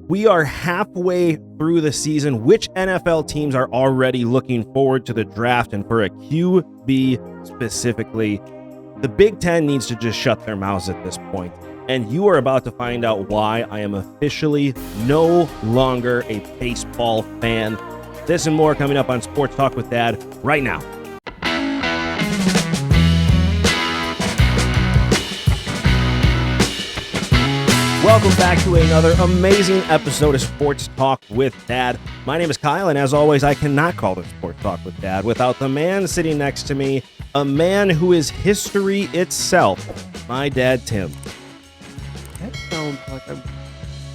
We are halfway through the season. Which NFL teams are already looking forward to the draft? And for a QB specifically, the Big Ten needs to just shut their mouths at this point. And you are about to find out why I am officially no longer a baseball fan. This and more coming up on Sports Talk with Dad right now. Welcome back to another amazing episode of Sports Talk with Dad. My name is Kyle, and as always, I cannot call this Sports Talk with Dad without the man sitting next to me, a man who is history itself, my dad, Tim. That sounds like I'm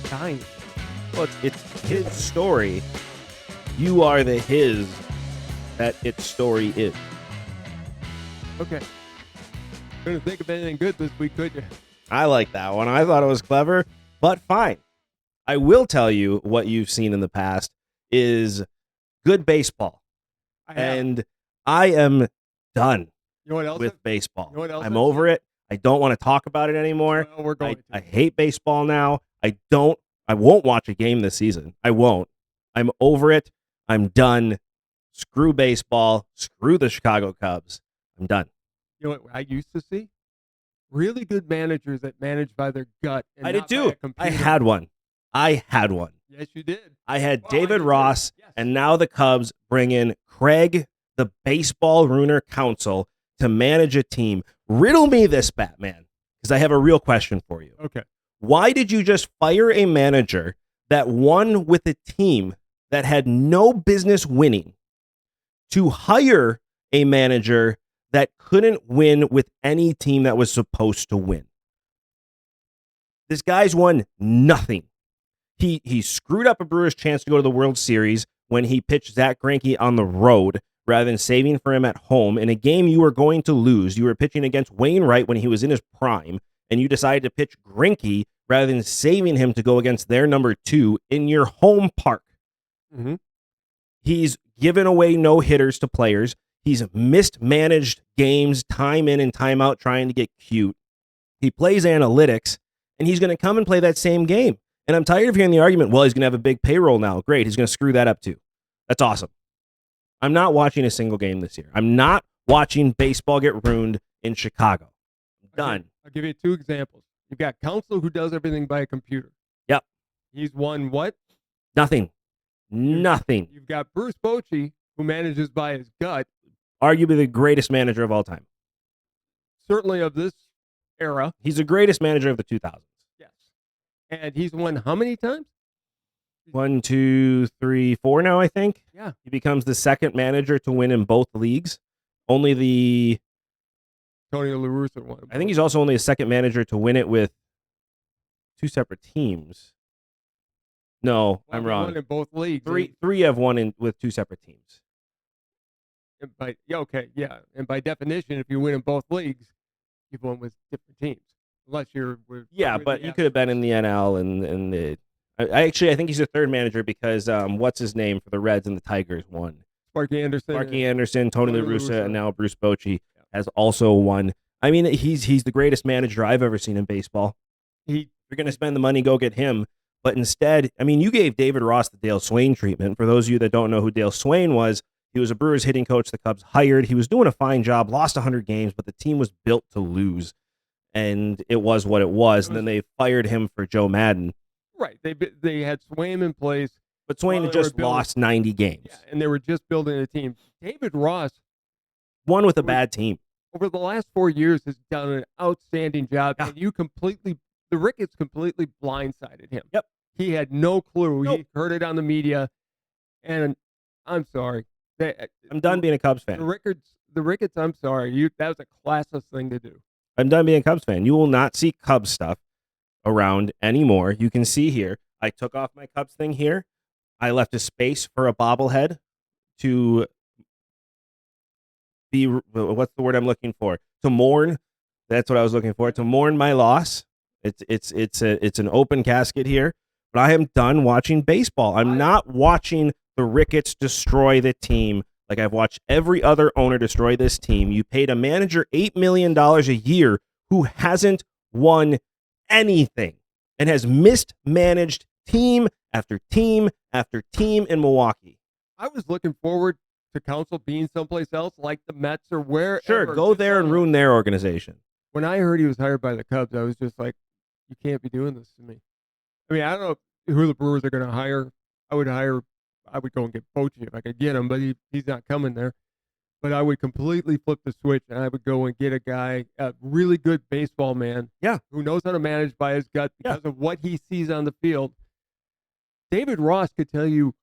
dying. Well, it's his story. You are the his that its story is. Okay. Couldn't think of anything good this week, could you? I like that one. I thought it was clever, but fine. I will tell you what you've seen in the past is good baseball. And I am done with baseball. I'm over it. I don't want to talk about it anymore. Well, we're going to. I hate baseball now. I won't watch a game this season. I won't. I'm over it. I'm done. Screw baseball. Screw the Chicago Cubs. I'm done. You know what I used to see? Really good managers that manage by their gut. And I did not too. by a computer. I had one. Yes, you did. I had David Ross, and now the Cubs bring in Craig, the baseball ruiner counsel, to manage a team. Riddle me this, Batman, because I have a real question for you. Okay. Why did you just fire a manager that won with a team that had no business winning to hire a manager that couldn't win with any team that was supposed to win? This guy's won nothing. He screwed up a Brewers' chance to go to the World Series when he pitched Zach Greinke on the road rather than saving for him at home in a game you were going to lose. You were pitching against Wainwright when he was in his prime, and you decided to pitch Greinke rather than saving him to go against their number 2 in your home park. Mm-hmm. He's given away no-hitters to players. He's mismanaged games time in and time out trying to get cute. He plays analytics, and he's going to come and play that same game. And I'm tired of hearing the argument, well, he's going to have a big payroll now. Great, he's going to screw that up too. That's awesome. I'm not watching a single game this year. I'm not watching baseball get ruined in Chicago. I'm done. I'll give you 2 examples. You've got Counsell, who does everything by a computer. Yep. He's won what? Nothing. Nothing. You've got Bruce Bochy, who manages by his gut. Arguably the greatest manager of all time. Certainly of this era. He's the greatest manager of the 2000s. Yes. And he's won how many times? 1, 2, 3, 4 now, I think. Yeah. He becomes the second manager to win in both leagues. Only the... Tony La Russa won. I think he's also only a second manager to win it with 2 separate teams. No, I'm wrong. Won in both leagues. Three have won with 2 separate teams. And by definition, if you win in both leagues, you've won with different teams. Unless you're with but you could have been in the NL and the... I think he's the third manager because what's his name for the Reds and the Tigers won. Sparky Anderson, Tony La Russa, and now Bruce Bochy has also won. I mean, he's the greatest manager I've ever seen in baseball. You're going to spend the money, go get him. But instead, I mean, you gave David Ross the Dale Swain treatment. For those of you that don't know who Dale Swain was, he was a Brewers hitting coach the Cubs hired. He was doing a fine job, lost 100 games, but the team was built to lose. And it was what it was. And then they fired him for Joe Madden. Right. They had Swain in place. But Swain had just lost 90 games. Yeah, and they were just building a team. David Ross won with a bad team. Over the last 4 years has done an outstanding job. Yeah. And the Ricketts completely blindsided him. Yep. He had no clue. Nope. He heard it on the media. And I'm sorry. I'm done being a Cubs fan. The Ricketts, I'm sorry. That was a classless thing to do. I'm done being a Cubs fan. You will not see Cubs stuff around anymore. You can see here, I took off my Cubs thing here. I left a space for a bobblehead to be, what's the word I'm looking for? To mourn. That's what I was looking for. To mourn my loss. It's an open casket here. But I am done watching baseball. I'm not watching the Ricketts destroy the team like I've watched every other owner destroy this team. You paid a manager $8 million a year who hasn't won anything and has mismanaged team after team after team in Milwaukee. I was looking forward to Counsell being someplace else, like the Mets or wherever. Sure, go there and ruin their organization. When I heard he was hired by the Cubs, I was just like, you can't be doing this to me. I mean, I don't know who the Brewers are going to hire. I would go and get Bochy if I could get him, but he's not coming there. But I would completely flip the switch, and I would go and get a really good baseball man, who knows how to manage by his gut because of what he sees on the field. David Ross could tell you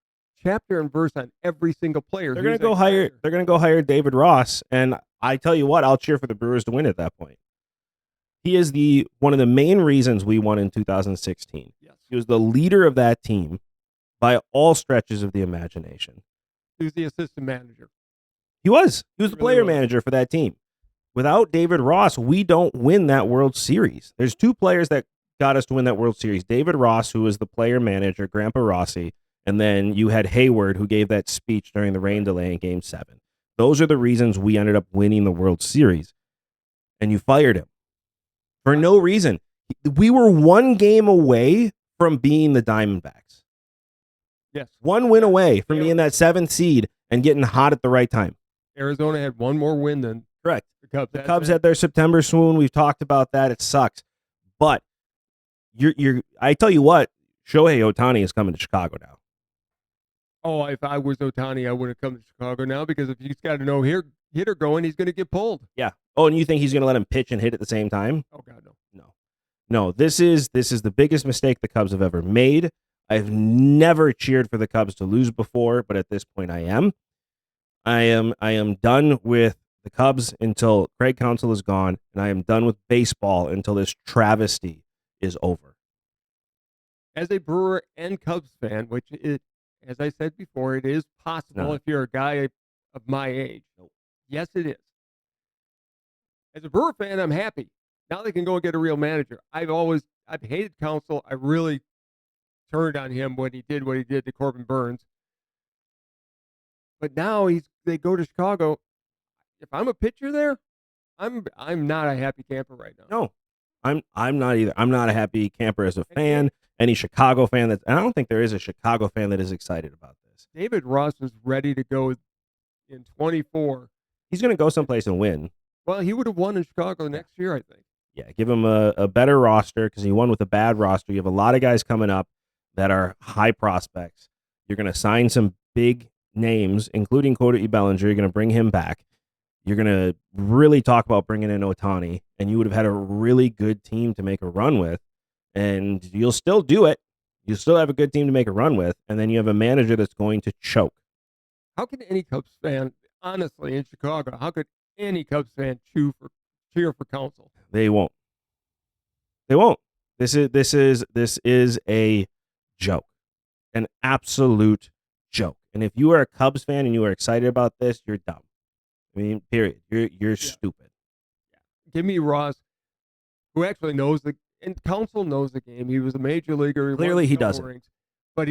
chapter and verse on every single player. They're going to go hire. They're going to go hire David Ross, and I tell you what, I'll cheer for the Brewers to win at that point. He is one of the main reasons we won in 2016. Yes. He was the leader of that team by all stretches of the imagination. He was the assistant manager. He was the player manager for that team. Without David Ross, we don't win that World Series. There's two players that got us to win that World Series. David Ross, who was the player manager, Grandpa Rossi, and then you had Hayward, who gave that speech during the rain delay in Game 7. Those are the reasons we ended up winning the World Series. And you fired him for no reason. We were one game away from being the Diamondbacks. Yes. One win away from being that 7th seed and getting hot at the right time. Arizona had one more win than correct. The Cubs. The Cubs had their September swoon. We've talked about that. It sucks. But I tell you what, Shohei Ohtani is coming to Chicago now. Oh, if I was Ohtani, I would have come to Chicago now because if he's got a no-hitter going, he's going to get pulled. Yeah. Oh, and you think he's going to let him pitch and hit at the same time? Oh, God, no. No, this is the biggest mistake the Cubs have ever made. I've never cheered for the Cubs to lose before, but at this point I am. I am done with the Cubs until Craig Counsell is gone, and I am done with baseball until this travesty is over. As a Brewer and Cubs fan, which is, as I said before, it is possible if you're a guy of my age. Nope. Yes, it is. As a Brewer fan, I'm happy. Now they can go and get a real manager. I've hated Counsell. I really turned on him when he did what he did to Corbin Burns. But now they go to Chicago. If I'm a pitcher there, I'm not a happy camper right now. No, I'm not either. I'm not a happy camper as a fan. Any Chicago fan and I don't think there is a Chicago fan that is excited about this. David Ross was ready to go in 24. He's going to go someplace and win. Well, he would have won in Chicago next year, I think. Yeah, give him a better roster because he won with a bad roster. You have a lot of guys coming up that are high prospects. You're going to sign some big names, including Cody Bellinger. You're going to bring him back. You're going to really talk about bringing in Ohtani, and you would have had a really good team to make a run with, and you'll still do it. You still have a good team to make a run with, and then you have a manager that's going to choke. How can any Cubs fan, honestly, in Chicago, how could any Cubs fan cheer for Counsell? They won't. They won't. This is a joke, an absolute joke. And if you are a Cubs fan and you are excited about this, you're dumb. I mean, period. You're stupid. Yeah. Give me Ross, who actually knows and Counsell knows the game. He was a major leaguer. Clearly, he doesn't. Rings, but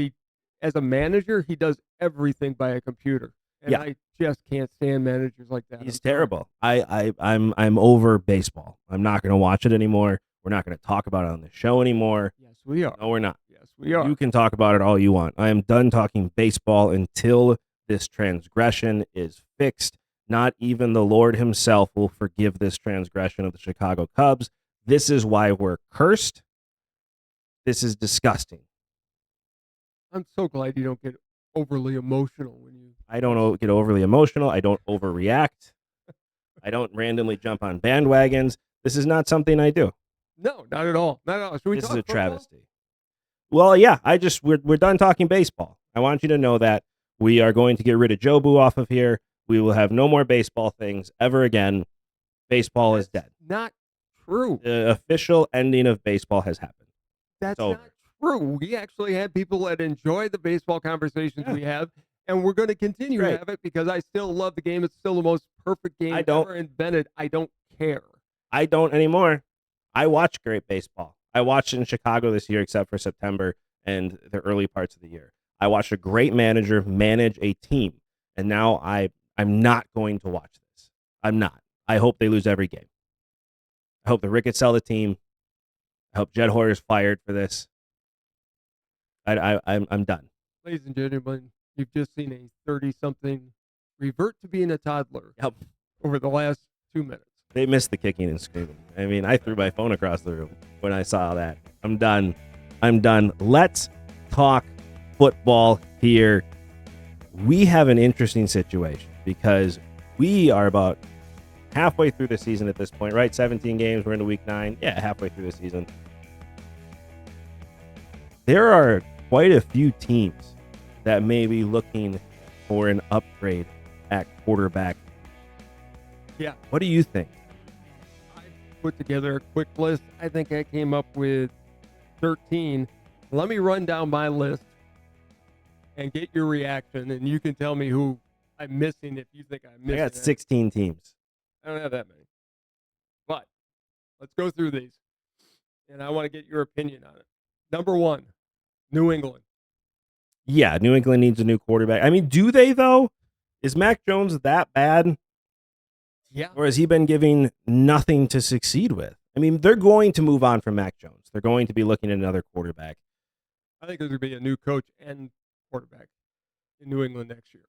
as a manager, he does everything by a computer. And I just can't stand managers like that. He's terrible. I'm over baseball. I'm not going to watch it anymore. We're not going to talk about it on the show anymore. Yes, we are. No, we're not. Yes, we are. You can talk about it all you want. I am done talking baseball until this transgression is fixed. Not even the Lord himself will forgive this transgression of the Chicago Cubs. This is why we're cursed. This is disgusting. I'm so glad you don't get overly emotional when you. I don't get overly emotional. I don't overreact. I don't randomly jump on bandwagons. This is not something I do. No, not at all. Not at all. Should we this talk is a football? travesty. Well, yeah. We're done talking baseball. I want you to know that we are going to get rid of Jobu off of here. We will have no more baseball things ever again. Baseball is dead. Not true. The official ending of baseball has happened. That's not true. We actually have people that enjoy the baseball conversations we have, and we're going to continue to have it because I still love the game. It's still the most perfect game ever invented. I don't care. I don't anymore. I watch great baseball. I watched in Chicago this year, except for September and the early parts of the year. I watched a great manager manage a team, and now I'm not going to watch this. I'm not. I hope they lose every game. I hope the Ricketts sell the team. I hope Jed Hoyer's fired for this. I'm done. Ladies and gentlemen, you've just seen a 30-something revert to being a toddler Yep. over the last 2 minutes. They missed the kicking and screaming. I mean, I threw my phone across the room when I saw that. I'm done. Let's talk football here. We have an interesting situation because we are about halfway through the season at this point, right? 17 games. We're into week 9. Yeah, halfway through the season. There are quite a few teams that may be looking for an upgrade at quarterback. Yeah. What do you think? Put together a quick list. I think I came up with 13. Let me run down my list and get your reaction, and you can tell me who I'm missing if you think I'm missing. I got 16 teams. I don't have that many. But let's go through these, and I want to get your opinion on it. Number 1, New England. Yeah, New England needs a new quarterback. I mean, do they, though? Is Mac Jones that bad? Yeah. Or has he been giving nothing to succeed with? I mean, they're going to move on from Mac Jones. They're going to be looking at another quarterback. I think there's going to be a new coach and quarterback in New England next year.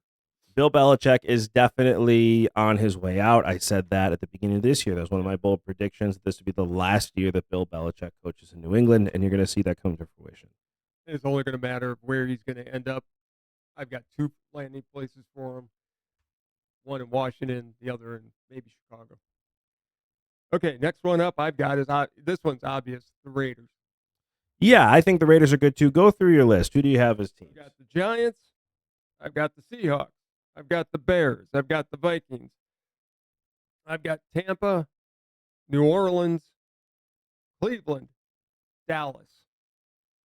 Bill Belichick is definitely on his way out. I said that at the beginning of this year. That was one of my bold predictions. This would be the last year that Bill Belichick coaches in New England, and you're going to see that come to fruition. It's only going to matter where he's going to end up. I've got 2 landing places for him. One in Washington, the other in maybe Chicago. Okay, next one up I've got is, this one's obvious, the Raiders. Yeah, I think the Raiders are good too. Go through your list. Who do you have as teams? I've got the Giants. I've got the Seahawks. I've got the Bears. I've got the Vikings. I've got Tampa, New Orleans, Cleveland, Dallas,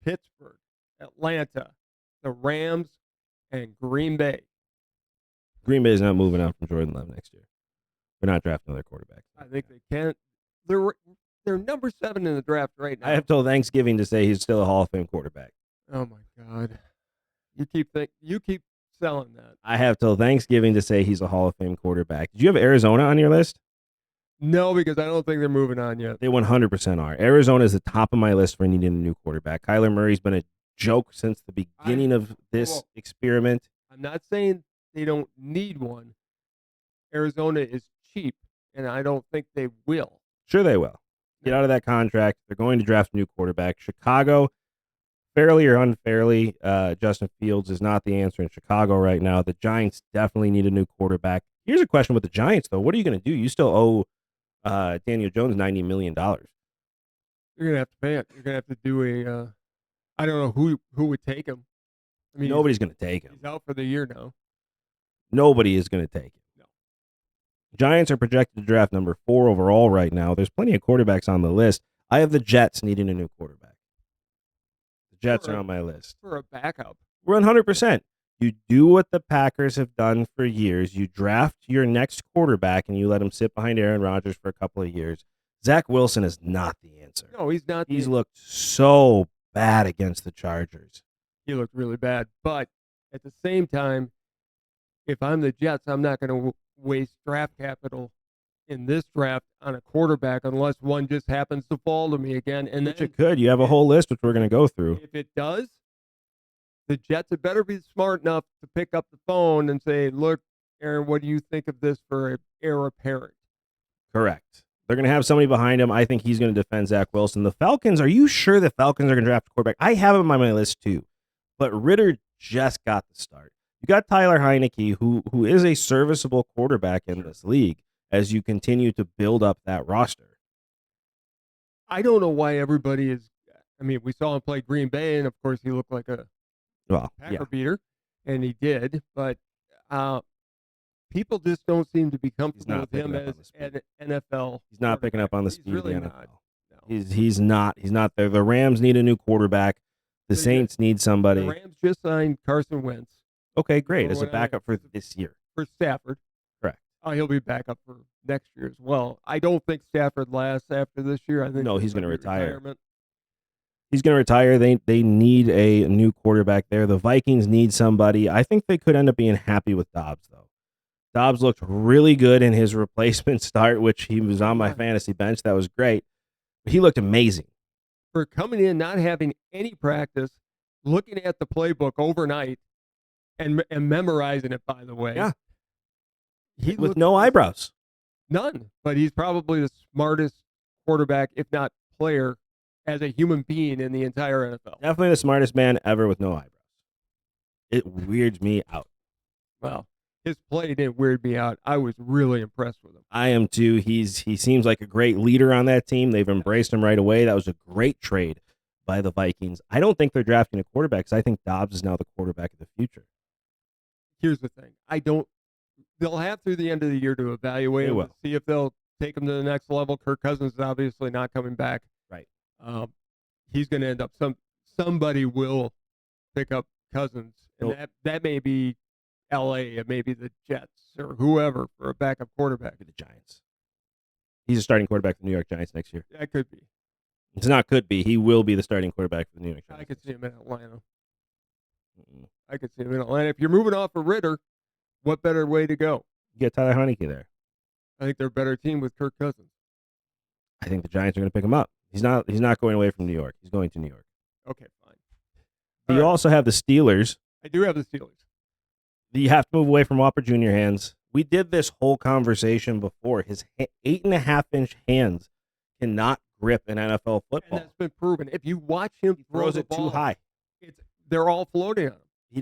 Pittsburgh, Atlanta, the Rams, and Green Bay. Green Bay is not moving out from Jordan Love next year. We're not drafting another quarterback. I think they can. They're number 7 in the draft right now. I have till Thanksgiving to say he's still a Hall of Fame quarterback. Oh my God! You keep selling that. I have till Thanksgiving to say he's a Hall of Fame quarterback. Did you have Arizona on your list? No, because I don't think they're moving on yet. They 100% are. Arizona is the top of my list for needing a new quarterback. Kyler Murray's been a joke since the beginning of this experiment. I'm not saying they don't need one. Arizona is cheap, and I don't think they will. Sure they will. Get out of that contract. They're going to draft a new quarterback. Chicago, fairly or unfairly, Justin Fields is not the answer in Chicago right now. The Giants definitely need a new quarterback. Here's a question with the Giants, though. What are you going to do? You still owe Daniel Jones $90 million. You're going to have to pay it. You're going to have to do a I don't know who would take him. I mean, nobody's going to take him. He's out for the year now. Nobody is going to take him. No. Giants are projected to draft number 4 overall right now. There's plenty of quarterbacks on the list. I have the Jets needing a new quarterback. The Jets are on my list. For a backup. 100%. You do what the Packers have done for years. You draft your next quarterback and you let him sit behind Aaron Rodgers for a couple of years. Zach Wilson is not the answer. No, he's not. He's looked so bad against the Chargers. He looked really bad. But at the same time, if I'm the Jets, I'm not going to waste draft capital in this draft on a quarterback unless one just happens to fall to me again. And which it could. You have a whole list which we're going to go through. If it does, the Jets had better be smart enough to pick up the phone and say, look, Aaron, what do you think of this for an heir apparent? Correct. They're going to have somebody behind him. I think he's going to defend Zach Wilson. The Falcons, are you sure the Falcons are going to draft a quarterback? I have him on my list too. But Ritter just got the start. You got Tyler Heineke, who is a serviceable quarterback in this league as you continue to build up that roster. I don't know why everybody is. I mean, we saw him play Green Bay, and of course, he looked like a Packer beater, and he did. But people just don't seem to be comfortable with him as an NFL. He's not picking up on the speed really of the NFL. Not. No. He's not there. The Rams need a new quarterback. The Saints need somebody. The Rams just signed Carson Wentz. Okay, great. As a backup for this year. For Stafford. Correct. He'll be back up for next year as well. I don't think Stafford lasts after this year. I think he's going to retire. He's going to retire. They need a new quarterback there. The Vikings need somebody. I think they could end up being happy with Dobbs, though. Dobbs looked really good in his replacement start, which he was on my fantasy bench. That was great. He looked amazing. For coming in, not having any practice, looking at the playbook overnight and memorizing it, by the way. Yeah. He With no eyebrows. None, but he's probably the smartest quarterback, if not player, as a human being in the entire NFL. Definitely the smartest man ever with no eyebrows. It weirds me out. Well, his play didn't weird me out. I was really impressed with him. I am too. He seems like a great leader on that team. They've embraced him right away. That was a great trade by the Vikings. I don't think they're drafting a quarterback because I think Dobbs is now the quarterback of the future. Here's the thing. They'll have through the end of the year to evaluate him, to see if they'll take him to the next level. Kirk Cousins is obviously not coming back. Right. He's going to end up somebody will pick up Cousins, and that may be L.A., it may be the Jets or whoever for a backup quarterback. The Giants. He's a starting quarterback for the New York Giants next year. That could be. It's not could be. He will be the starting quarterback for the New York Giants. I could see him in Atlanta. I could see him in Atlanta. If you're moving off of Ritter, what better way to go? Get Tyler Heineke there. I think they're a better team with Kirk Cousins. I think the Giants are going to pick him up. He's not going away from New York. He's going to New York. Okay, fine. You also have the Steelers. I do have the Steelers. You have to move away from Whopper Jr. hands. We did this whole conversation before. His 8.5-inch hands cannot grip an NFL football. And that's been proven. If you watch him throw throws the it ball, too high. They're all floating on him. He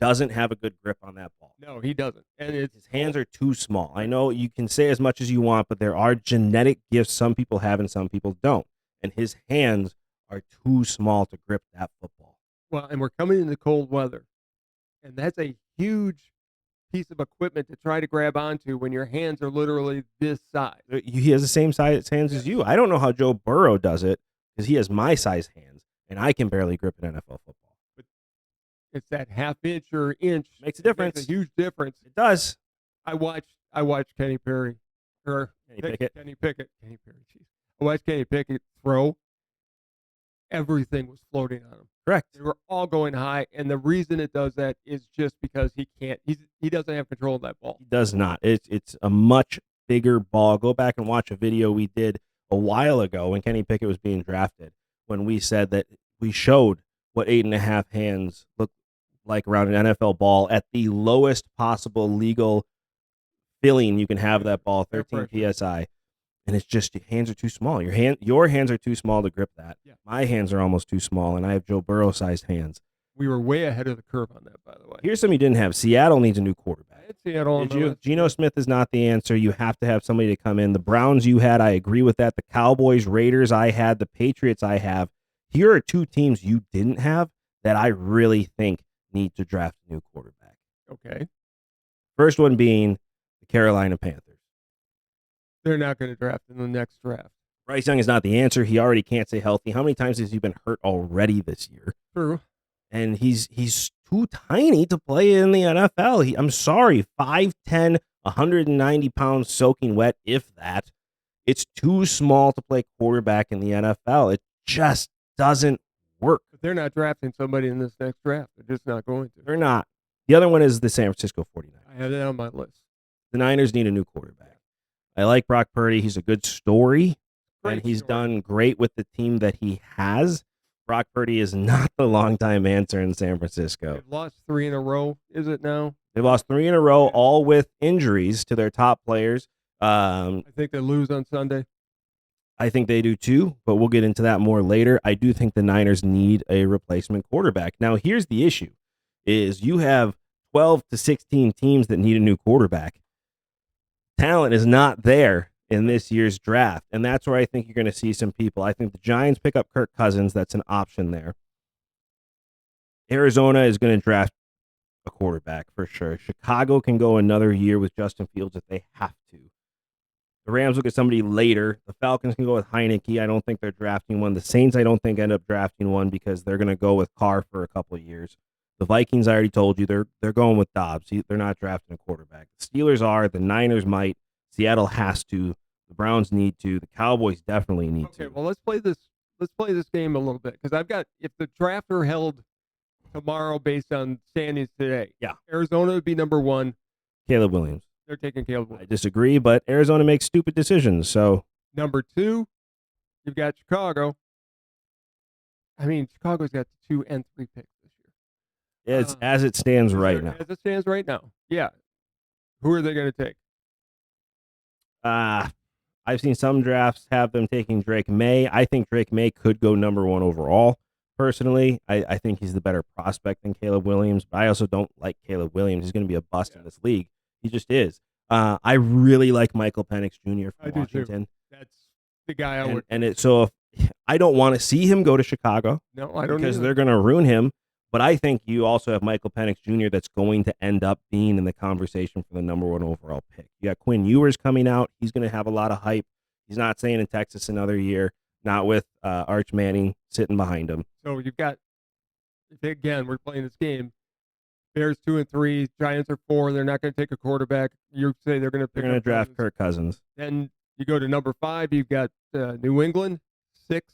doesn't have a good grip on that ball. No, he doesn't. And his hands are too small. I know you can say as much as you want, but there are genetic gifts some people have and some people don't. And his hands are too small to grip that football. Well, and we're coming into cold weather. And that's a huge piece of equipment to try to grab onto when your hands are literally this size. He has the same size hands as you. I don't know how Joe Burrow does it because he has my size hands, and I can barely grip an NFL football. But it's that half inch or inch. Makes a difference. Makes a huge difference. It does. I watched Kenny Pickett. Kenny Pickett. Jeez. I watched Kenny Pickett throw. Everything was floating on him. Correct. They were all going high, and the reason it does that is just because he doesn't have control of that ball. He does not. It's a much bigger ball. Go back and watch a video we did a while ago when Kenny Pickett was being drafted, when we said that we showed what 8.5 hands look like around an NFL ball at the lowest possible legal filling you can have that ball, 13 PSI. And it's just your hands are too small. Your hands are too small to grip that. Yeah. My hands are almost too small, and I have Joe Burrow-sized hands. We were way ahead of the curve on that, by the way. Here's something you didn't have. Seattle needs a new quarterback. Seattle. Did you? Geno Smith is not the answer. You have to have somebody to come in. The Browns you had, I agree with that. The Cowboys, Raiders I had. The Patriots I have. Here are two teams you didn't have that I really think need to draft a new quarterback. Okay. First one being the Carolina Panthers. They're not going to draft in the next draft. Bryce Young is not the answer. He already can't stay healthy. How many times has he been hurt already this year? True. And he's too tiny to play in the NFL. I'm sorry, 5'10", 190 pounds soaking wet, if that. It's too small to play quarterback in the NFL. It just doesn't work. But they're not drafting somebody in this next draft. They're just not going to. They're not. The other one is the San Francisco 49ers. I have that on my list. The Niners need a new quarterback. I like Brock Purdy. He's a good story, Great he's story. done great with the team that he has. Brock Purdy is not the longtime answer in San Francisco. They've lost 3 in a row, is it now? They've lost 3 in a row, all with injuries to their top players. I think they lose on Sunday. I think they do too, but we'll get into that more later. I do think the Niners need a replacement quarterback. Now, here's the issue, is you have 12 to 16 teams that need a new quarterback. Talent is not there in this year's draft, and that's where I think you're going to see some people. I think the Giants pick up Kirk Cousins. That's an option there. Arizona is going to draft a quarterback for sure. Chicago can go another year with Justin Fields if they have to. The Rams will get somebody later. The Falcons can go with Heineke. I don't think they're drafting one. The Saints, I don't think, end up drafting one because they're going to go with Carr for a couple of years. The Vikings, I already told you, they're going with Dobbs. They're not drafting a quarterback. The Steelers are. The Niners might. Seattle has to. The Browns need to. The Cowboys definitely need to. Okay, well, let's play this game a little bit because I've got, if the draft are held tomorrow based on standings today, yeah, Arizona would be number 1. Caleb Williams. They're taking Caleb I Williams. disagree, but Arizona makes stupid decisions. So Number 2, you've got Chicago. I mean, Chicago's got the 2 and 3 picks. as it stands right now. As it stands right now, yeah. Who are they going to take? I've seen some drafts have them taking Drake May. I think Drake May could go number 1 overall. Personally, I think he's the better prospect than Caleb Williams, but I also don't like Caleb Williams. He's going to be a bust in this league. He just is. I really like Michael Penix Jr. from Washington. That's the guy I would. And so I don't want to see him go to Chicago. No, I don't. Because they're going to ruin him. But I think you also have Michael Penix Jr. that's going to end up being in the conversation for the number 1 overall pick. You got Quinn Ewers coming out. He's going to have a lot of hype. He's not staying in Texas another year, not with Arch Manning sitting behind him. So you've got, again, we're playing this game. Bears 2 and 3, Giants are 4. They're not going to take a quarterback. You say they're going to draft Kirk Cousins. Then you go to number 5. You've got New England 6,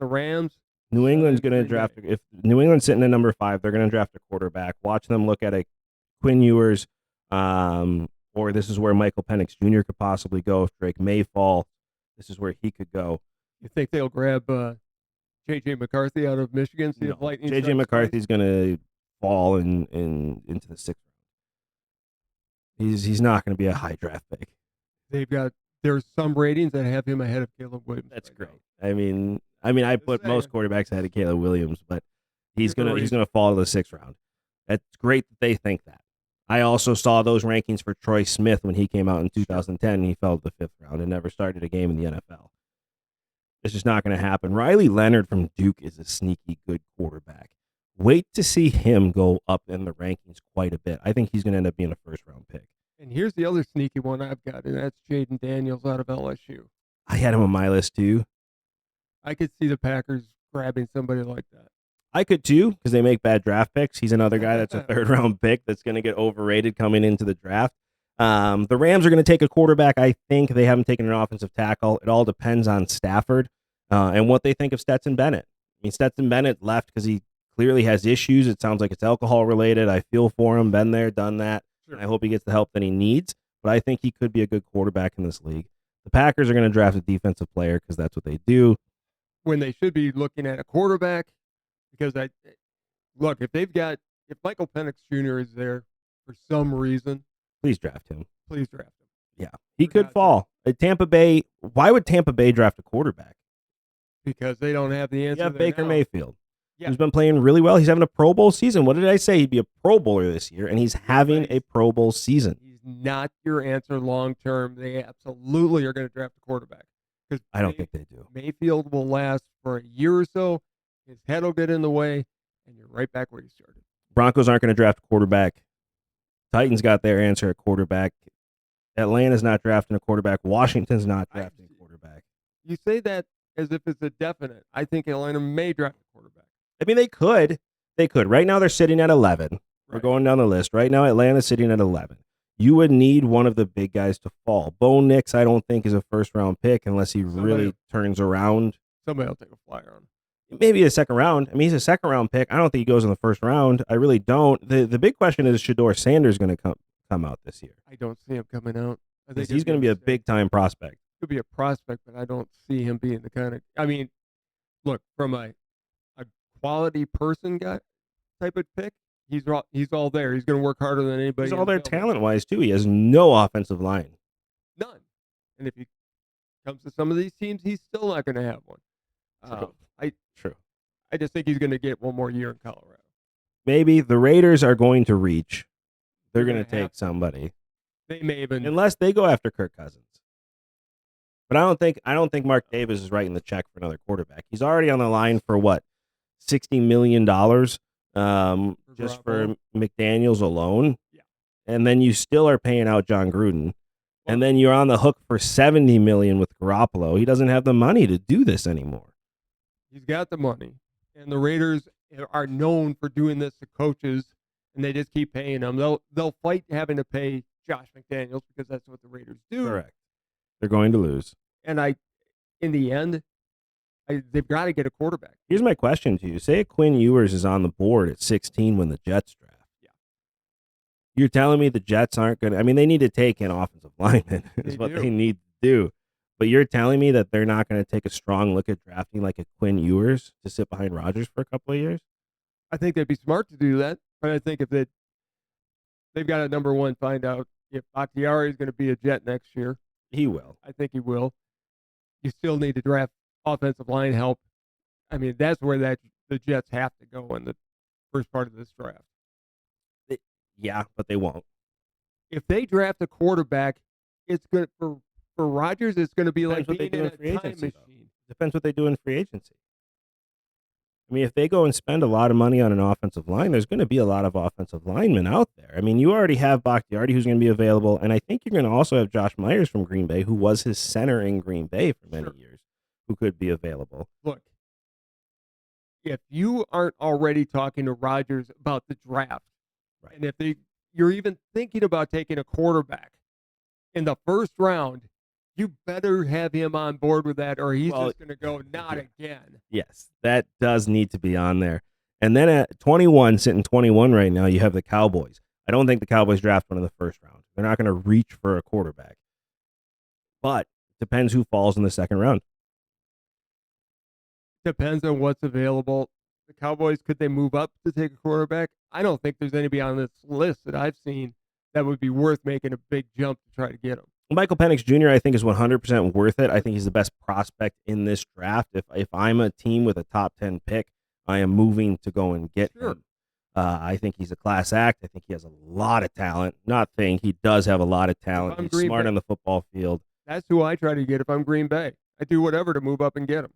the Rams. New England's going to draft. If New England's sitting at number 5, they're going to draft a quarterback. Watch them look at a Quinn Ewers, or this is where Michael Penix Jr. could possibly go if Drake May fall. This is where he could go. You think they'll grab J.J. McCarthy out of Michigan? See if Lightning. J.J. McCarthy's going to fall into the 6th round. He's not going to be a high draft pick. There's some ratings that have him ahead of Caleb Williams. That's great. I mean, I put most quarterbacks ahead of Caleb Williams, but he's gonna fall to the 6th round. That's great that they think that. I also saw those rankings for Troy Smith when he came out in 2010. And he fell to the 5th round and never started a game in the NFL. It's just not going to happen. Riley Leonard from Duke is a sneaky good quarterback. Wait to see him go up in the rankings quite a bit. I think he's going to end up being a 1st-round pick. And here's the other sneaky one I've got, and that's Jaden Daniels out of LSU. I had him on my list too. I could see the Packers grabbing somebody like that. I could too, because they make bad draft picks. He's another guy that's a 3rd-round pick that's going to get overrated coming into the draft. The Rams are going to take a quarterback. I think they haven't taken an offensive tackle. It all depends on Stafford and what they think of Stetson Bennett. I mean, Stetson Bennett left because he clearly has issues. It sounds like it's alcohol related. I feel for him. Been there, done that. Sure. I hope he gets the help that he needs. But I think he could be a good quarterback in this league. The Packers are going to draft a defensive player because that's what they do. When they should be looking at a quarterback, because if Michael Penix Jr. is there for some reason, please draft him. Yeah, he could fall. At Tampa Bay, why would Tampa Bay draft a quarterback? Because they don't have the answer. You have Baker Mayfield, who's been playing really well. He's having a Pro Bowl season. What did I say? He'd be a Pro Bowler this year, and he's having a Pro Bowl season. He's not your answer long term. They absolutely are going to draft a quarterback. I don't think they do. Mayfield will last for a year or so. His head will get in the way, and you're right back where you started. Broncos aren't going to draft a quarterback. Titans got their answer at quarterback. Atlanta's not drafting a quarterback. Washington's not drafting a quarterback. You say that as if it's a definite. I think Atlanta may draft a quarterback. I mean, they could. They could. Right now, they're sitting at 11. Right. We're going down the list. Right now, Atlanta's sitting at 11. You would need one of the big guys to fall. Bo Nix, I don't think, is a 1st-round pick unless he really turns around. Somebody will take a flyer on him. Maybe a 2nd round. I mean, he's a 2nd-round pick. I don't think he goes in the 1st round. I really don't. The big question is Shedeur Sanders going to come out this year? I don't see him coming out. I think he's going to be a big-time prospect. Could be a prospect, but I don't see him being the kind of. I mean, look, from a quality person guy type of pick, he's all there. He's going to work harder than anybody. He's all there talent-wise too. He has no offensive line, none. And if he comes to some of these teams, he's still not going to have one. True. I just think he's going to get one more year in Colorado. Maybe the Raiders are going to reach. They're going to take somebody. They may even, unless they go after Kirk Cousins. But I don't think Mark Davis is writing the check for another quarterback. He's already on the line for what, $60 million just for McDaniels alone. Yeah. And then you still are paying out John Gruden. And then you're on the hook for $70 million with Garoppolo. He doesn't have the money to do this anymore. He's got the money. And the Raiders are known for doing this to coaches, and they just keep paying them. They'll fight having to pay Josh McDaniels because that's what the Raiders do. Correct. They're going to lose. And in the end, they've got to get a quarterback. Here's my question to you. Say Quinn Ewers is on the board at 16 when the Jets draft. Yeah. You're telling me the Jets aren't going to – I mean, they need to take an offensive lineman is what they need to do. But you're telling me that they're not going to take a strong look at drafting like a Quinn Ewers to sit behind Rodgers for a couple of years? I think they'd be smart to do that. But I think if they've got a number one, find out if Bakhtiari is going to be a Jet next year. He will. I think he will. You still need to draft offensive line help. I mean, that's where the Jets have to go in the first part of this draft. Yeah, but they won't. If they draft a quarterback, it's good for Rodgers. It's going to be like being in a time machine. Depends what they do in free agency. I mean, if they go and spend a lot of money on an offensive line, there's going to be a lot of offensive linemen out there. I mean, you already have Bakhtiari, who's going to be available, and I think you're going to also have Josh Myers from Green Bay, who was his center in Green Bay for many years, who could be available. Look, if you aren't already talking to Rodgers about the draft, right, and if you're even thinking about taking a quarterback in the first round, you better have him on board with that, or he's just going to go, not again. Yes, that does need to be on there. And then at 21, sitting 21 right now, you have the Cowboys. I don't think the Cowboys draft one in the first round. They're not going to reach for a quarterback. But it depends who falls in the second round. Depends on what's available. The Cowboys, could they move up to take a quarterback? I don't think there's anybody on this list that I've seen that would be worth making a big jump to try to get him. Michael Penix Jr., I think, is 100% worth it. I think he's the best prospect in this draft. If I'm a team with a top 10 pick, I am moving to go and get him. I think he's a class act. I think he has a lot of talent. He does have a lot of talent. He's smart on the football field. That's who I try to get if I'm Green Bay. I do whatever to move up and get him.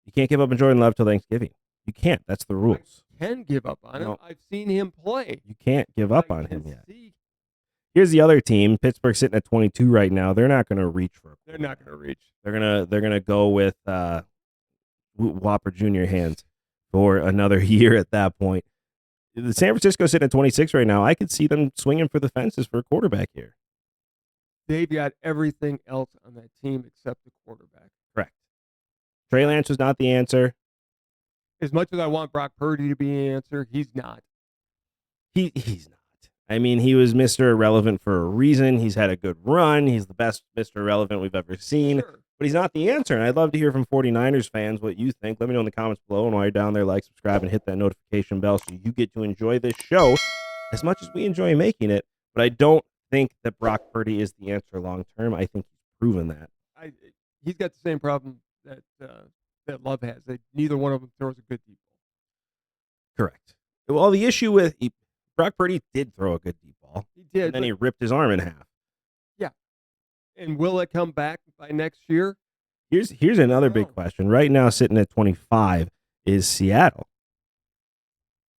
You can't give up on Jordan Love till Thanksgiving. You can't. That's the rules. I can give up on him. I've seen him play. You can't give up on him yet. Here's the other team. Pittsburgh sitting at 22 right now. They're not going to reach for. They're not going to reach. They're gonna go with Whopper Jr. hands for another year at that point. The San Francisco sitting at 26 right now. I could see them swinging for the fences for a quarterback here. They've got everything else on that team except the quarterback. Correct. Trey Lance was not the answer. As much as I want Brock Purdy to be the answer, he's not. He's not. I mean, he was Mr. Irrelevant for a reason. He's had a good run. He's the best Mr. Irrelevant we've ever seen. Sure. But he's not the answer. And I'd love to hear from 49ers fans what you think. Let me know in the comments below. And while you're down there, like, subscribe, and hit that notification bell so you get to enjoy this show as much as we enjoy making it. But I don't think that Brock Purdy is the answer long term. I think he's proven that. He's got the same problem that Love has. Neither one of them throws a good deep ball. Correct. Well, the issue with Brock Purdy did throw a good deep ball. He did. And then he ripped his arm in half. Yeah. And will it come back by next year? Here's another big question. Right now, sitting at 25 is Seattle.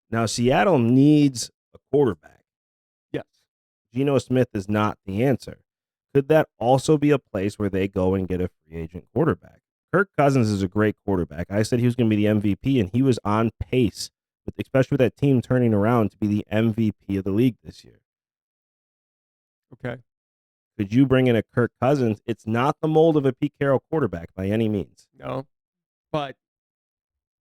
Now, Seattle needs a quarterback. Yes. Geno Smith is not the answer. Could that also be a place where they go and get a free agent quarterback? Kirk Cousins is a great quarterback. I said he was going to be the MVP, and he was on pace, especially with that team turning around, to be the MVP of the league this year. Okay. Could you bring in a Kirk Cousins? It's not the mold of a Pete Carroll quarterback by any means. No. But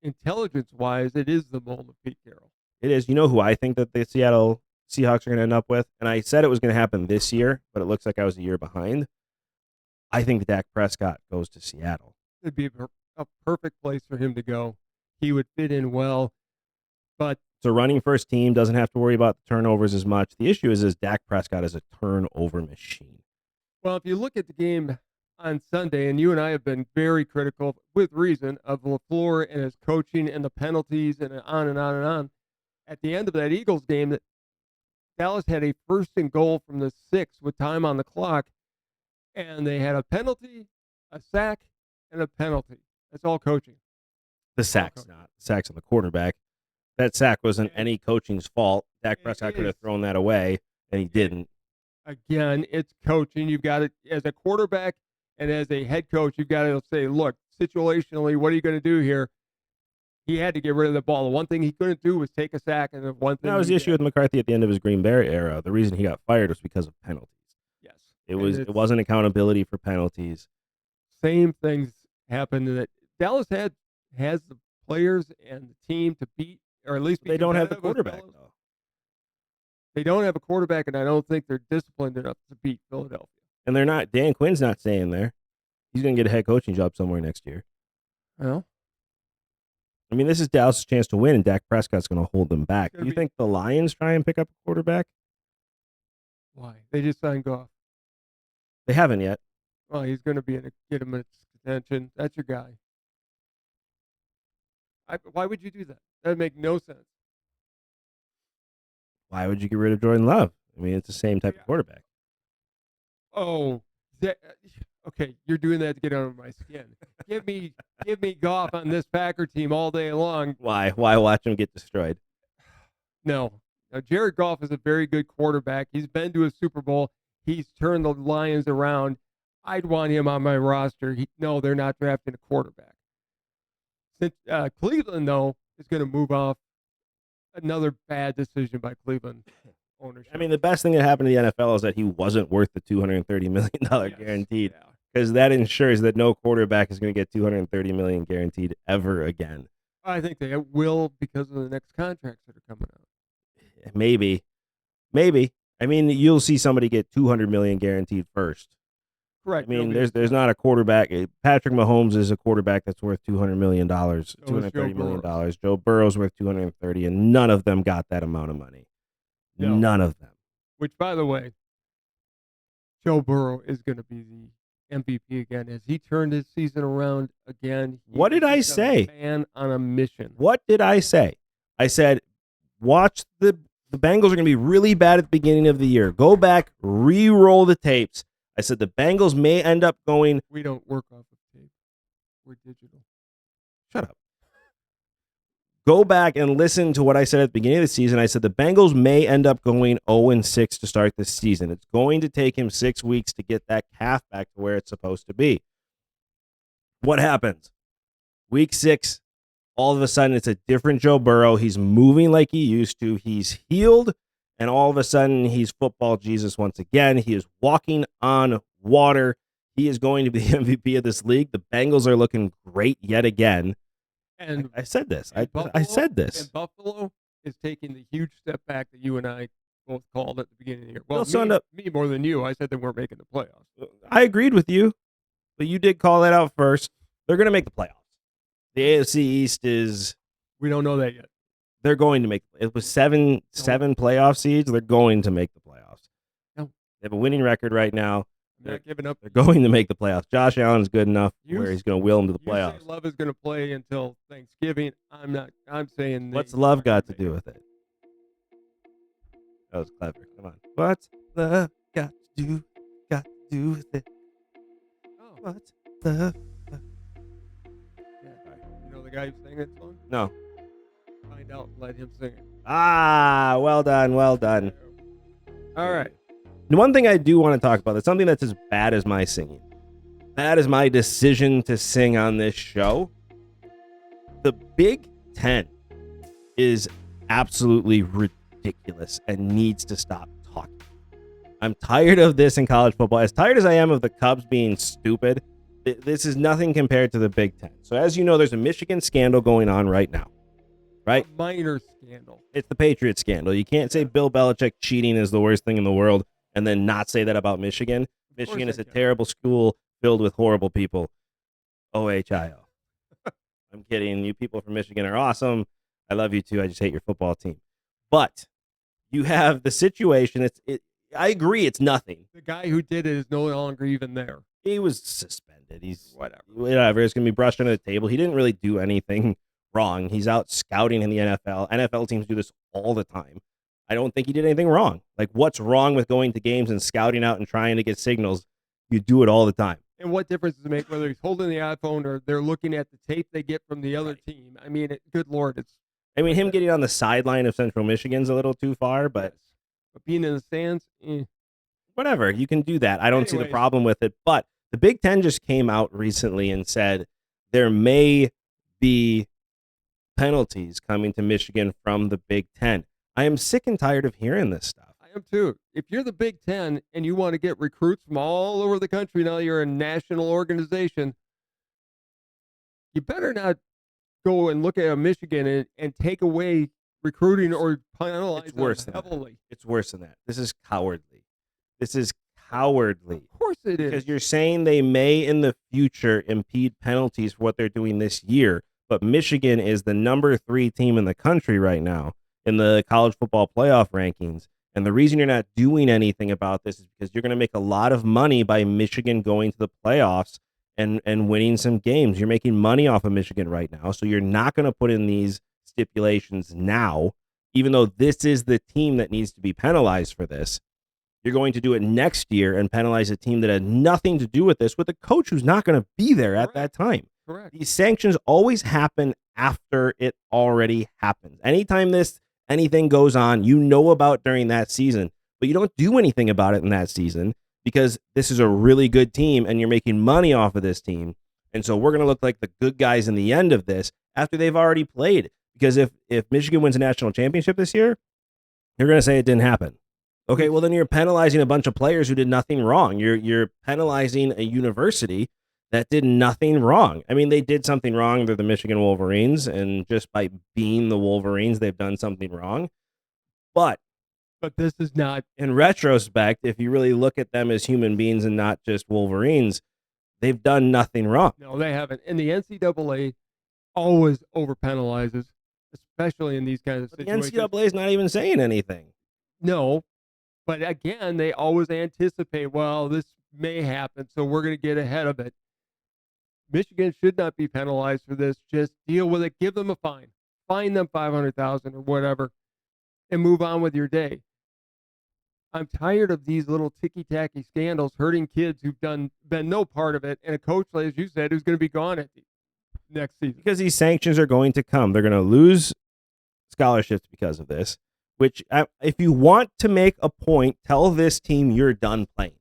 intelligence-wise, it is the mold of Pete Carroll. It is. You know who I think that the Seattle Seahawks are going to end up with? And I said it was going to happen this year, but it looks like I was a year behind. I think Dak Prescott goes to Seattle. It'd be a perfect place for him to go. He would fit in well. But it's a running first team, doesn't have to worry about the turnovers as much. The issue is Dak Prescott is a turnover machine. Well, if you look at the game on Sunday, and you and I have been very critical, with reason, of LaFleur and his coaching and the penalties and on and on and on. At the end of that Eagles game, that Dallas had a 1st and goal from the 6 with time on the clock, and they had a penalty, a sack, and a penalty. That's all coaching. The sack's not. The sack's on the quarterback. That sack wasn't any coaching's fault. Dak Prescott could have thrown that away, and he didn't. Again, it's coaching. You've got to, as a quarterback and as a head coach, you've got to say, look, situationally, what are you going to do here? He had to get rid of the ball. The one thing he couldn't do was take a sack, and the one thing that was the issue with McCarthy at the end of his Green Bay era. The reason he got fired was because of penalties. Yes, it wasn't accountability for penalties. Same things happened. That Dallas has the players and the team to beat, or at least they don't have the quarterback though. They don't have a quarterback, and I don't think they're disciplined enough to beat Philadelphia. And they're not. Dan Quinn's not staying there. He's going to get a head coaching job somewhere next year. Well, I mean, this is Dallas' chance to win, and Dak Prescott's going to hold them back. Gonna Do you be- think the Lions try and pick up a quarterback? Why? They just signed Goff. They haven't yet. Oh, he's going to get him its attention. That's your guy. Why would you do that? That would make no sense. Why would you get rid of Jordan Love? I mean, it's the same type of quarterback. Oh, okay. You're doing that to get under my skin. give me Goff on this Packer team all day long. Why? Why watch him get destroyed? No. Now, Jared Goff is a very good quarterback. He's been to a Super Bowl. He's turned the Lions around. I'd want him on my roster. No, they're not drafting a quarterback. Since Cleveland, though, is going to move off, another bad decision by Cleveland ownership. I mean, the best thing that happened to the NFL is that he wasn't worth the $230 million guaranteed, because that ensures that no quarterback is going to get $230 million guaranteed ever again. I think they will because of the next contracts that are coming out. Maybe. I mean, you'll see somebody get $200 million guaranteed first. Correct. I mean, there's not a quarterback. Patrick Mahomes is a quarterback that's worth $200 million, $230 million. Joe Burrow's worth $230, and none of them got that amount of money. No. None of them. Which, by the way, Joe Burrow is going to be the MVP again. Has he turned his season around again? What did I say? Man on a mission. What did I say? I said, watch the Bengals are going to be really bad at the beginning of the year. Go back, re-roll the tapes. I said the Bengals may end up going. We don't work off of tape. We're digital. Shut up. Go back and listen to what I said at the beginning of the season. I said the Bengals may end up going 0-6 to start this season. It's going to take him 6 weeks to get that calf back to where it's supposed to be. What happens? Week 6, all of a sudden it's a different Joe Burrow. He's moving like he used to. He's healed, and all of a sudden he's football Jesus once again. He is walking on water. He is going to be the MVP of this league. The Bengals are looking great yet again. And I said this. I said this. And Buffalo is taking the huge step back that you and I both called at the beginning of the year. They'll Well, end up- me more than you. I said they weren't making the playoffs. I agreed with you, but you did call that out first. They're going to make the playoffs. The AFC East is. We don't know that yet. They're going to make. It was seven playoff seeds. They're going to make the playoffs. No. They have a winning record right now. I'm not giving up. They're going to make the playoffs. Josh Allen's good enough where he's going to will them to the You playoffs. say Love is going to play until Thanksgiving. I'm not. I'm saying. What's Love got to do with it? That was clever. Come on. What's Love got to do with it? Oh, What's Love? yeah. You know the guy who sang that song? No. Find out. And let him sing it. Ah, well done. Well done. All right. The one thing I do want to talk about is something that's as bad as my singing. Bad as my decision to sing on this show. The Big Ten is absolutely ridiculous and needs to stop talking. I'm tired of this in college football. As tired as I am of the Cubs being stupid, this is nothing compared to the Big Ten. So as you know, there's a Michigan scandal going on right now. Right? A minor scandal. It's the Patriot scandal. You can't say Bill Belichick cheating is the worst thing in the world and then not say that about Michigan. Michigan is a terrible school filled with horrible people. OHIO. I'm kidding. You people from Michigan are awesome. I love you too. I just hate your football team. But you have the situation. I agree. It's nothing. The guy who did it is no longer even there. He was suspended. He's Whatever. It's going to be brushed under the table. He didn't really do anything wrong. He's out scouting in the NFL. NFL teams do this all the time. I don't think he did anything wrong. Like, what's wrong with going to games and scouting out and trying to get signals? You do it all the time. And what difference does it make whether he's holding the iPhone or they're looking at the tape they get from the other team? I mean, good Lord, him getting on the sideline of Central Michigan's a little too far, but being in the stands, whatever. You can do that. I don't see the Anyways. problem with it. But the Big Ten just came out recently and said there may be penalties coming to Michigan from the Big Ten. I am sick and tired of hearing this stuff. I am too. If you're the Big Ten and you want to get recruits from all over the country, now you're a national organization, you better not go and look at Michigan and take away recruiting or penalize It's worse them than that. heavily. It's worse than that. This is cowardly. This is cowardly. Of course it is. Because you're saying they may in the future impede penalties for what they're doing this year, but Michigan is the number 3 team in the country right now in the college football playoff rankings. And the reason you're not doing anything about this is because you're going to make a lot of money by Michigan going to the playoffs and winning some games. You're making money off of Michigan right now, so you're not going to put in these stipulations now, even though this is the team that needs to be penalized for this. You're going to do it next year and penalize a team that had nothing to do with this, with a coach who's not going to be there at that time. Correct. These sanctions always happen after it already happens. Anytime anything goes on, you know about during that season, but you don't do anything about it in that season because this is a really good team and you're making money off of this team. And so we're going to look like the good guys in the end of this after they've already played. Because if Michigan wins a national championship this year, you're going to say it didn't happen. Okay, well then you're penalizing a bunch of players who did nothing wrong. You're penalizing a university that did nothing wrong. I mean, they did something wrong. They're the Michigan Wolverines, and just by being the Wolverines, they've done something wrong. But this is not. In retrospect, if you really look at them as human beings and not just Wolverines, they've done nothing wrong. No, they haven't. And the NCAA always overpenalizes, especially in these kinds of situations. The NCAA is not even saying anything. No, but again, they always anticipate, well, this may happen, so we're going to get ahead of it. Michigan should not be penalized for this. Just deal with it. Give them a fine. Fine them $500,000 or whatever, and move on with your day. I'm tired of these little ticky-tacky scandals hurting kids who've been no part of it, and a coach, as you said, who's going to be gone at the next season. Because these sanctions are going to come. They're going to lose scholarships because of this, which if you want to make a point, tell this team you're done playing.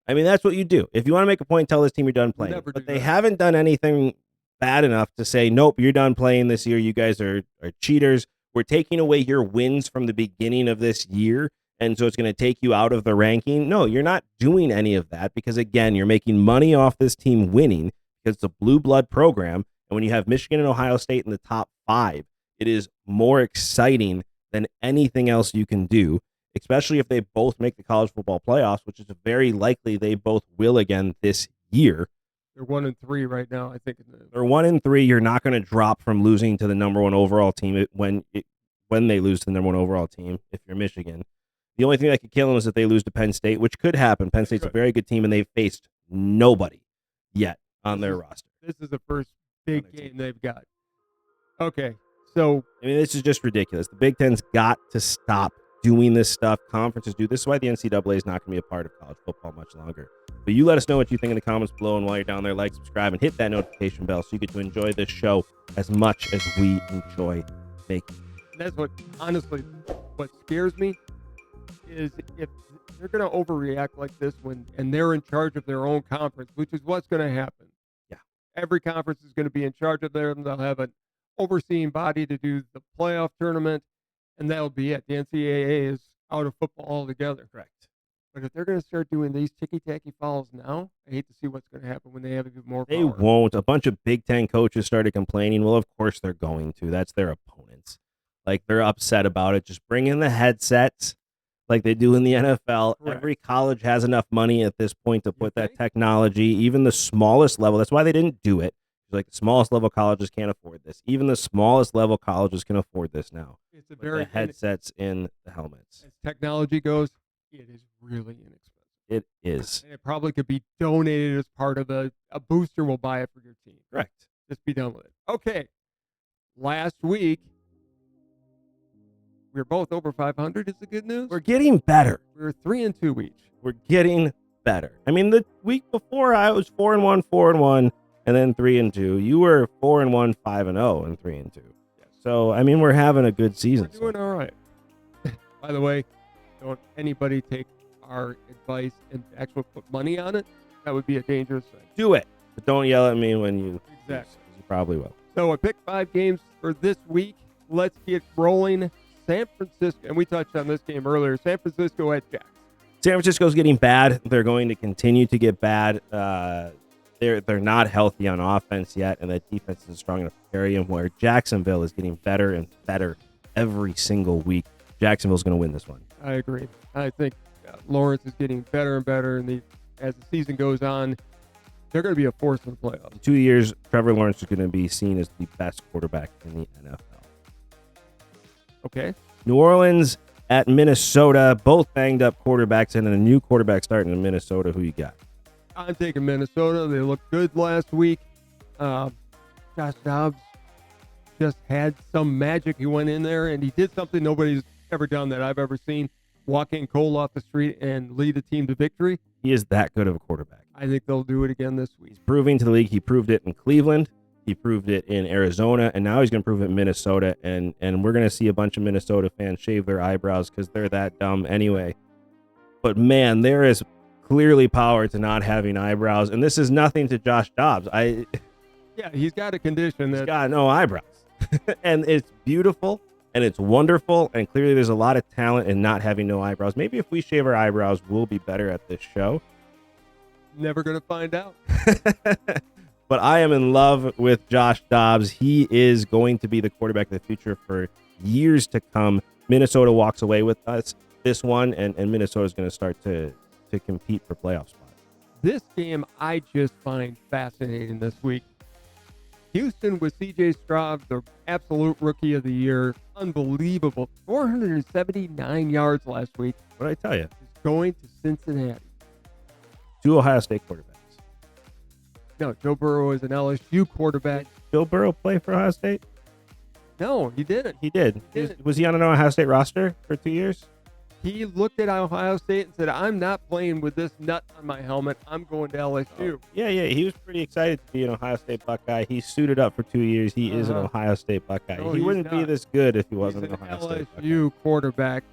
I mean, that's what you do. If you want to make a point, tell this team you're done playing. But they haven't done anything bad enough to say, nope, you're done playing this year. You guys are cheaters. We're taking away your wins from the beginning of this year, and so it's going to take you out of the ranking. No, you're not doing any of that because, again, you're making money off this team winning because it's a blue blood program. And when you have Michigan and Ohio State in the top 5, it is more exciting than anything else you can do, especially if they both make the college football playoffs, which is very likely they both will again this year. They're 1-3 right now, I think. They're 1-3. You're not going to drop from losing to the number 1 overall team when they lose to the number 1 overall team if you're Michigan. The only thing that could kill them is if they lose to Penn State, which could happen. Penn State's a very good team, and they've faced nobody yet on their roster. This is the first big game they've got. Okay, so I mean, this is just ridiculous. The Big Ten's got to stop doing this stuff. Conferences do. This is why the NCAA is not going to be a part of college football much longer. But you let us know what you think in the comments below, and while you're down there, like, subscribe, and hit that notification bell so you get to enjoy this show as much as we enjoy making. That's what, honestly, what scares me is if they're going to overreact like this and they're in charge of their own conference, which is what's going to happen. Yeah. Every conference is going to be in charge of them. They'll have an overseeing body to do the playoff tournament, and that'll be it. The NCAA is out of football altogether. Correct. But if they're going to start doing these ticky-tacky fouls now, I hate to see what's going to happen when they have even more power. They won't. A bunch of Big Ten coaches started complaining. Well, of course they're going to. That's their opponents. Like, they're upset about it. Just bring in the headsets like they do in the NFL. Correct. Every college has enough money at this point to put that technology, even the smallest level. That's why they didn't do it. Like, the smallest level colleges can't afford this. Even the smallest level colleges can afford this now. It's a very the headsets in the helmets. As technology goes, it is really inexpensive. It is. And it probably could be donated as part of a booster will buy it for your team. Correct. Just be done with it. Okay. Last week, we were both over 500 is the good news. We're getting better. We were 3-2 each. We're getting better. I mean, the week before I was 4-1, 4-1, and then 3-2. You were 4-1, 5-0, and 3-2. Yes. So, I mean, we're having a good season. We're doing all right. By the way, don't anybody take our advice and actually put money on it. That would be a dangerous thing. Do it, but don't yell at me when you. Exactly. You probably will. So I picked 5 games for this week. Let's get rolling. San Francisco, and we touched on this game earlier. San Francisco at Jacks. San Francisco's getting bad. They're going to continue to get bad. They're not healthy on offense yet, and that defense isn't strong enough to carry them. Where Jacksonville is getting better and better every single week. Jacksonville's going to win this one. I agree. I think Lawrence is getting better and better, and as the season goes on, They're going to be a force in the playoffs. In 2 years, Trevor Lawrence is going to be seen as the best quarterback in the NFL. Okay. New Orleans at Minnesota, both banged up quarterbacks, and a new quarterback starting in Minnesota. Who you got? I'm taking Minnesota. They looked good last week. Josh Dobbs just had some magic. He went in there and he did something nobody's ever done that I've ever seen. Walk in cold off the street and lead a team to victory. He is that good of a quarterback. I think they'll do it again this week. He's proving to the league. He proved it in Cleveland. He proved it in Arizona, and now he's going to prove it in Minnesota. And we're going to see a bunch of Minnesota fans shave their eyebrows because they're that dumb anyway. But man, there is clearly power to not having eyebrows, and this is nothing to Josh Dobbs. Yeah, he's got a condition He's that got no eyebrows, and it's beautiful and it's wonderful. And clearly, there's a lot of talent in not having no eyebrows. Maybe if we shave our eyebrows, we'll be better at this show. never going to find out. But I am in love with Josh Dobbs. He is going to be the quarterback of the future for years to come. Minnesota walks away with us this one, and Minnesota is going to start to compete for playoff spots. This game I just find fascinating this week. Houston with C.J. Stroud, the absolute rookie of the year. Unbelievable. 479 yards last week. What did I tell you? Is going to Cincinnati. 2 Ohio State quarterbacks. No, Joe Burrow is an LSU quarterback. Joe Burrow play for Ohio State? No, he didn't. He did. He didn't. Was he on an Ohio State roster for 2 years? He looked at Ohio State and said, I'm not playing with this nut on my helmet. I'm going to LSU. Yeah. He was pretty excited to be an Ohio State Buckeye. He suited up for 2 years. He is an Ohio State Buckeye. No, he he's wouldn't be not. this good if he He's wasn't an an Ohio State LSU quarterback.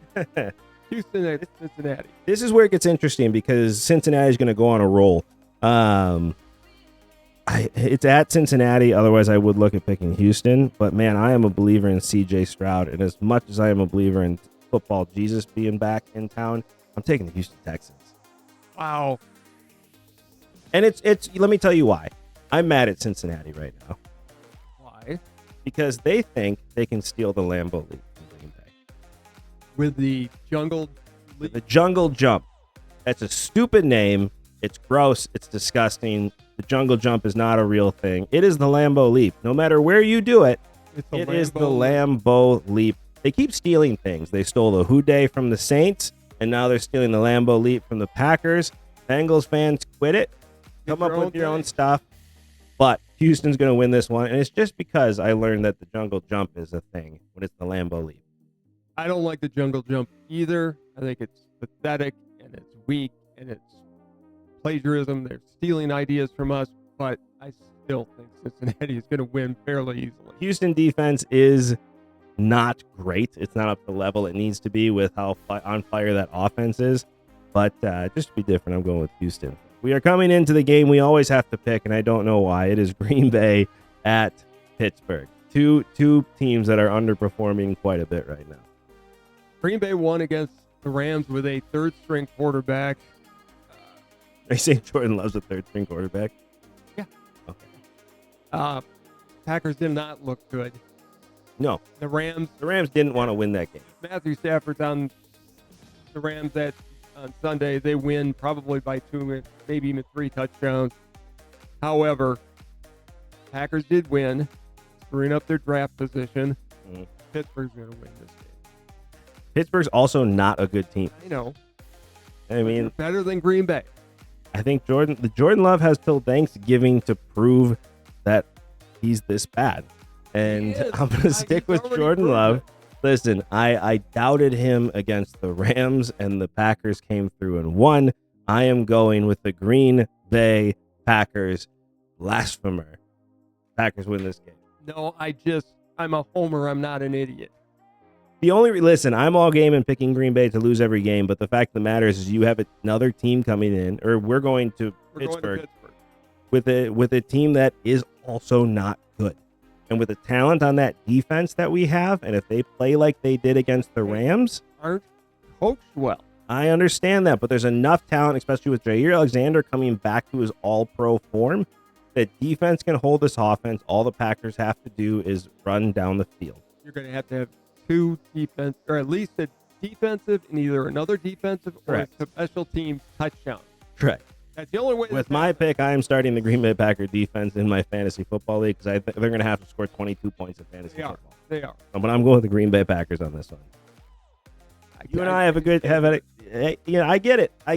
Houston at Cincinnati. This is where it gets interesting because Cincinnati is going to go on a roll. It's at Cincinnati. Otherwise, I would look at picking Houston. But, man, I am a believer in C.J. Stroud. And as much as I am a believer in football Jesus being back in town, I'm taking the Houston Texans. Wow. And it's let me tell you why. I'm mad at Cincinnati right now. Why? Because they think they can steal the Lambeau Leap from Green Bay. With the jungle The Jungle Jump. That's a stupid name. It's gross. It's disgusting. The Jungle Jump is not a real thing. It is the Lambeau Leap. No matter where you do it, it is the Lambeau Leap. They keep stealing things. They stole the Houday from the Saints, and now they're stealing the Lambeau Leap from the Packers. Bengals fans, quit it. Come up with your own stuff. But Houston's going to win this one, and it's just because I learned that the Jungle Jump is a thing when it's the Lambeau Leap. I don't like the jungle jump either. I think it's pathetic and it's weak and it's plagiarism. They're stealing ideas from us, but I still think Cincinnati is going to win fairly easily. Houston defense is not great. It's not up to the level it needs to be with how on fire that offense is. But just to be different, I'm going with Houston. We are coming into the game we always have to pick, and I don't know why. It is Green Bay at Pittsburgh. Two teams that are underperforming quite a bit right now. Green Bay won against the Rams with a third-string quarterback. Are you saying Jordan Love's a third-string quarterback? Yeah. Okay. Packers did not look good. No. The Rams didn't want to win that game. Matthew Stafford's on the Rams on Sunday. They win probably by 2, maybe even 3 touchdowns. However, Packers did win, screwing up their draft position. Mm-hmm. Pittsburgh's going to win this game. Pittsburgh's also not a good team. I know. I mean, better than Green Bay. I think Jordan Love has till Thanksgiving to prove that he's this bad. And I'm going to stick with Jordan Love. Listen, I doubted him against the Rams, and the Packers came through and won. I am going with the Green Bay Packers. Blasphemer. Packers win this game. No, I'm a homer. I'm not an idiot. Listen, I'm all game in picking Green Bay to lose every game, but the fact of the matter is you have another team coming in, or we're going to Pittsburgh with a team that is also not good. And with the talent on that defense that we have, and if they play like they did against the Rams, aren't coached well. I understand that, but there's enough talent, especially with Jair Alexander coming back to his all-pro form, that defense can hold this offense. All the Packers have to do is run down the field. You're going to have 2 defense, or at least a defensive and either another defensive or a special teams touchdown. Correct. That's the only way. With my pick, I am starting the Green Bay Packer defense in my fantasy football league because they're going to have to score 22 points in fantasy football. They are. But I'm going with the Green Bay Packers on this one. You and I have I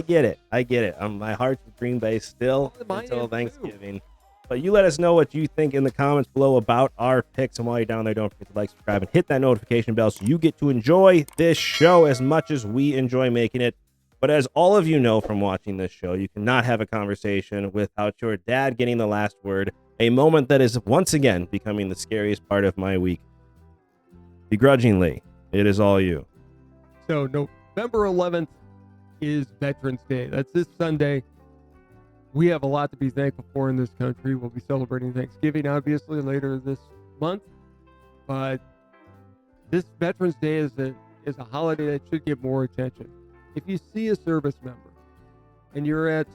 get it. My heart's with Green Bay still until Thanksgiving. But you let us know what you think in the comments below about our picks. And while you're down there, don't forget to like, subscribe, and hit that notification bell so you get to enjoy this show as much as we enjoy making it. But as all of you know from watching this show, you cannot have a conversation without your dad getting the last word, a moment that is once again becoming the scariest part of my week. Begrudgingly, it is all you. So November 11th is Veterans Day. That's this Sunday. We have a lot to be thankful for in this country. We'll be celebrating Thanksgiving, obviously, later this month. But this Veterans Day is a holiday that should get more attention. If you see a service member and you're at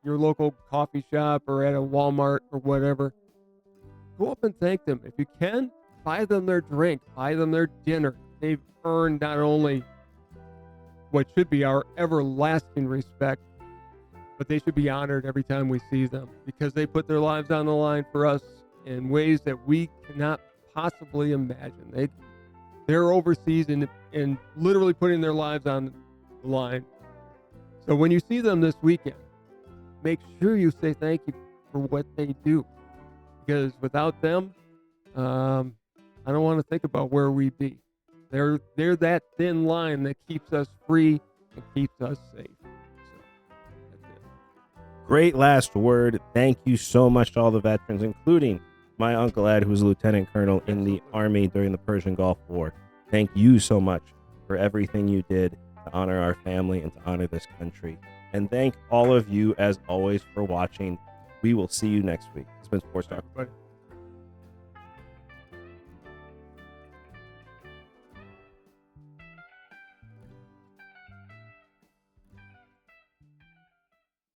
your local coffee shop or at a Walmart or whatever, go up and thank them. If you can, buy them their drink, buy them their dinner. They've earned not only what should be our everlasting respect, but they should be honored every time we see them because they put their lives on the line for us in ways that we cannot possibly imagine. They're overseas and literally putting their lives on the line. So when you see them this weekend, make sure you say thank you for what they do, because without them, I don't want to think about where we'd be. They're that thin line that keeps us free and keeps us safe. Great last word. Thank you so much to all the veterans, including my Uncle Ed, who was a lieutenant colonel in the Army during the Persian Gulf War. Thank you so much for everything you did to honor our family and to honor this country. And thank all of you, as always, for watching. We will see you next week. It's been Sports Talk.